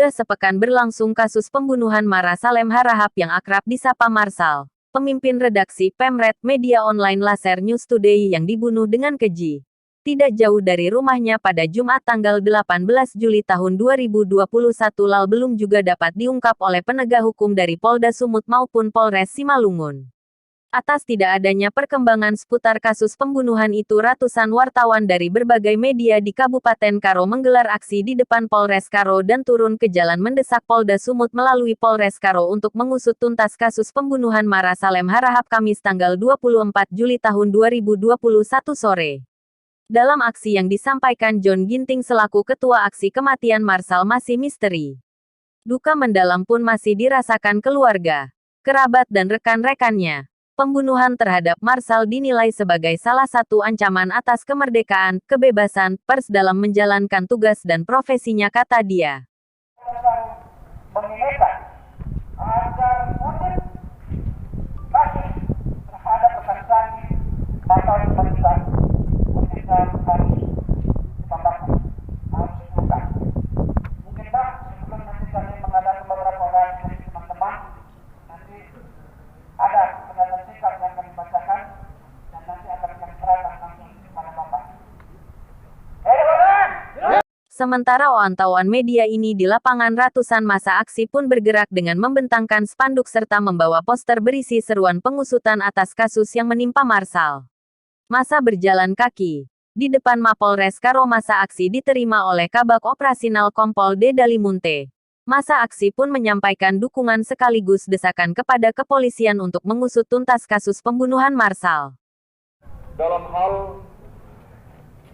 Sudah sepekan berlangsung kasus pembunuhan Mara Salem Harahap yang akrab disapa Marsal, pemimpin redaksi Pemret Media Online Laser News Today yang dibunuh dengan keji. Tidak jauh dari rumahnya pada Jumat tanggal 18 Juli tahun 2021 lalu belum juga dapat diungkap oleh penegak hukum dari Polda Sumut maupun Polres Simalungun. Atas tidak adanya perkembangan seputar kasus pembunuhan itu, ratusan wartawan dari berbagai media di Kabupaten Karo menggelar aksi di depan Polres Karo dan turun ke jalan mendesak Polda Sumut melalui Polres Karo untuk mengusut tuntas kasus pembunuhan Mara Salem Harahap Kamis tanggal 24 Juli tahun 2021 sore. Dalam aksi yang disampaikan John Ginting selaku Ketua Aksi Kematian Marsal masih misteri. Duka mendalam pun masih dirasakan keluarga, kerabat dan rekan-rekannya. Pembunuhan terhadap Marsal dinilai sebagai salah satu ancaman atas kemerdekaan, kebebasan pers dalam menjalankan tugas dan profesinya, kata dia. Mengingatkan agar motif masih terhadap pesan pasal pemerintah ketika harus ditambahkan, harus dibuka. Mungkin Pak, sebelum nanti kami mengadakan beberapa orang teman-teman, nanti ada pernyataan sikap yang kami bacakan dan nanti akan kami serahkan langsung kepada Bapak. Sementara pantauan media ini di lapangan, ratusan massa aksi pun bergerak dengan membentangkan spanduk serta membawa poster berisi seruan pengusutan atas kasus yang menimpa Marsal. Massa berjalan kaki. Di depan Mapolres Karo massa aksi diterima oleh Kabag Operasional Kompol D. Dalimunte. Massa aksi pun menyampaikan dukungan sekaligus desakan kepada kepolisian untuk mengusut tuntas kasus pembunuhan Marsal. Dalam hal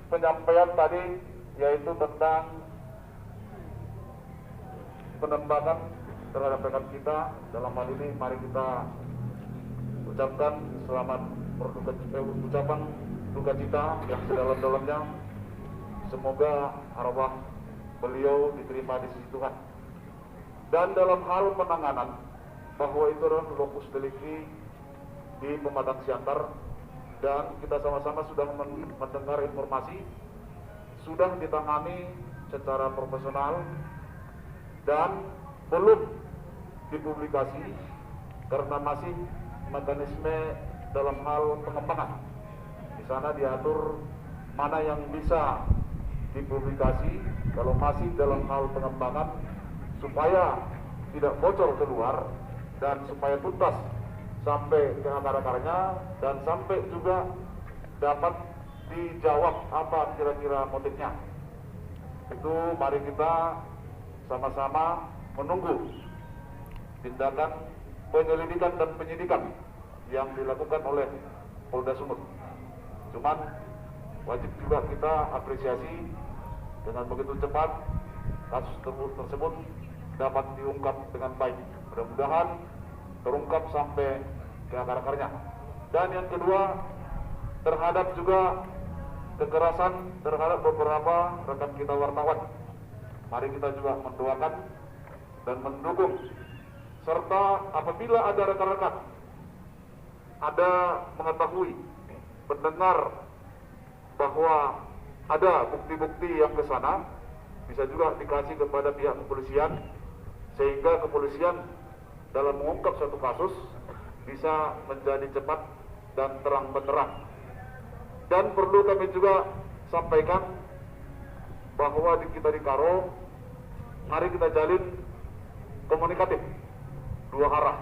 penyampaian tadi, yaitu tentang penembakan terhadap rekan kita, dalam hal ini mari kita ucapkan ucapan duka cita yang sedalam-dalamnya. Semoga arwah beliau diterima di sisi Tuhan. Dan dalam hal penanganan, bahwa itu adalah lokus delikti di Pematang Siantar, dan kita sama-sama sudah mendengar informasi, sudah ditangani secara profesional dan belum dipublikasi karena masih mekanisme dalam hal pengembangan. Di sana diatur mana yang bisa dipublikasi kalau masih dalam hal pengembangan, supaya tidak bocor keluar dan supaya tuntas sampai ke akar-akarnya dan sampai juga dapat dijawab apa kira-kira motifnya. Itu mari kita sama-sama menunggu tindakan penyelidikan dan penyidikan yang dilakukan oleh Polda Sumut. Cuman wajib juga kita apresiasi dengan begitu cepat kasus tersebut dapat diungkap dengan baik. Mudah-mudahan terungkap sampai ke akar-akarnya. Dan yang kedua, terhadap juga kekerasan terhadap beberapa rekan kita wartawan. Mari kita juga mendoakan dan mendukung, serta apabila ada rekan-rekan ada mengetahui, mendengar bahwa ada bukti-bukti yang ke sana, bisa juga dikasih kepada pihak kepolisian, sehingga kepolisian dalam mengungkap suatu kasus bisa menjadi cepat dan terang benderang. Dan perlu kami juga sampaikan bahwa kita di Karo, mari kita jalin komunikatif dua arah.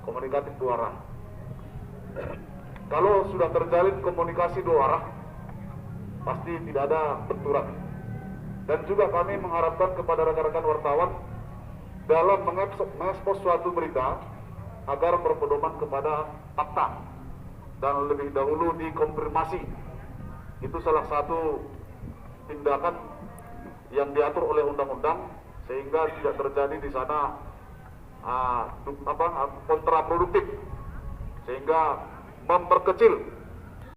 Komunikatif dua arah. Kalau sudah terjalin komunikasi dua arah, pasti tidak ada benturan. Dan juga kami mengharapkan kepada rekan-rekan wartawan dalam mengekspos suatu berita agar berpedoman kepada fakta dan lebih dahulu dikonfirmasi. Itu salah satu tindakan yang diatur oleh undang-undang, sehingga tidak terjadi di sana kontraproduktif, sehingga memperkecil.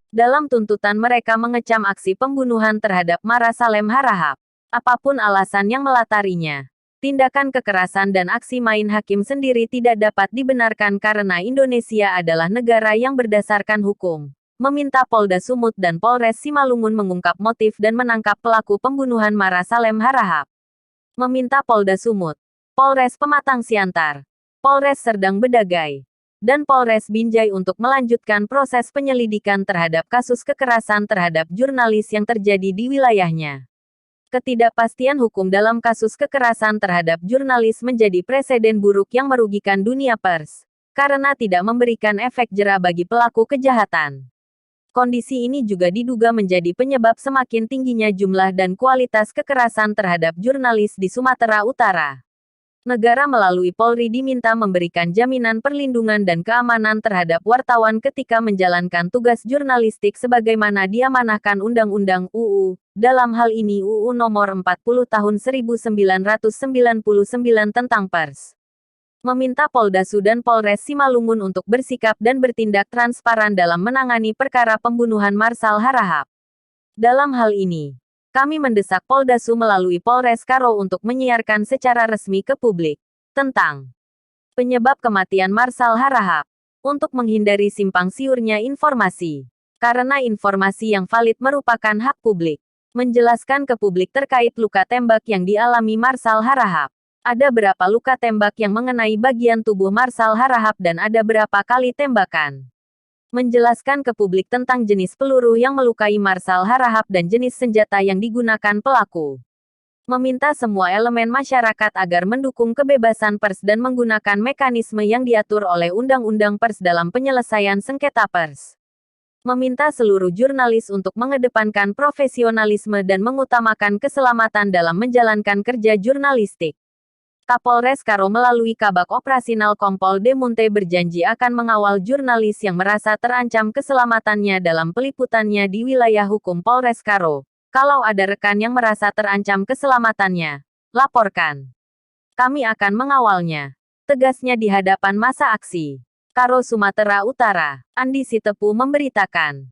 Dalam tuntutan mereka mengecam aksi pembunuhan terhadap Mara Salem Harahap. Apapun alasan yang melatarinya, tindakan kekerasan dan aksi main hakim sendiri tidak dapat dibenarkan karena Indonesia adalah negara yang berdasarkan hukum. Meminta Polda Sumut dan Polres Simalungun mengungkap motif dan menangkap pelaku pembunuhan Mara Salem Harahap. meminta Polda Sumut, Polres Pematang Siantar, Polres Serdang Bedagai, dan Polres Binjai untuk melanjutkan proses penyelidikan terhadap kasus kekerasan terhadap jurnalis yang terjadi di wilayahnya. Ketidakpastian hukum dalam kasus kekerasan terhadap jurnalis menjadi preseden buruk yang merugikan dunia pers, karena tidak memberikan efek jera bagi pelaku kejahatan. Kondisi ini juga diduga menjadi penyebab semakin tingginya jumlah dan kualitas kekerasan terhadap jurnalis di Sumatera Utara. Negara melalui Polri diminta memberikan jaminan perlindungan dan keamanan terhadap wartawan ketika menjalankan tugas jurnalistik sebagaimana diamanahkan Undang-Undang UU, dalam hal ini UU Nomor 40 Tahun 1999 tentang Pers. Meminta Polda Su dan Polres Simalungun untuk bersikap dan bertindak transparan dalam menangani perkara pembunuhan Marsal Harahap. Dalam hal ini, kami mendesak Polda Su melalui Polres Karo untuk menyiarkan secara resmi ke publik tentang penyebab kematian Marsal Harahap, untuk menghindari simpang siurnya informasi. Karena informasi yang valid merupakan hak publik. Menjelaskan ke publik terkait luka tembak yang dialami Marsal Harahap. Ada berapa luka tembak yang mengenai bagian tubuh Marsal Harahap dan ada berapa kali tembakan. Menjelaskan ke publik tentang jenis peluru yang melukai Marsal Harahap dan jenis senjata yang digunakan pelaku. Meminta semua elemen masyarakat agar mendukung kebebasan pers dan menggunakan mekanisme yang diatur oleh Undang-Undang Pers dalam penyelesaian sengketa pers. Meminta seluruh jurnalis untuk mengedepankan profesionalisme dan mengutamakan keselamatan dalam menjalankan kerja jurnalistik. Kapolres Karo melalui Kabak Operasional Kompol D. Munte berjanji akan mengawal jurnalis yang merasa terancam keselamatannya dalam peliputannya di wilayah hukum Polres Karo. Kalau ada rekan yang merasa terancam keselamatannya, laporkan. Kami akan mengawalnya. Tegasnya di hadapan massa aksi. Karo Sumatera Utara, Andi Sitepu memberitakan.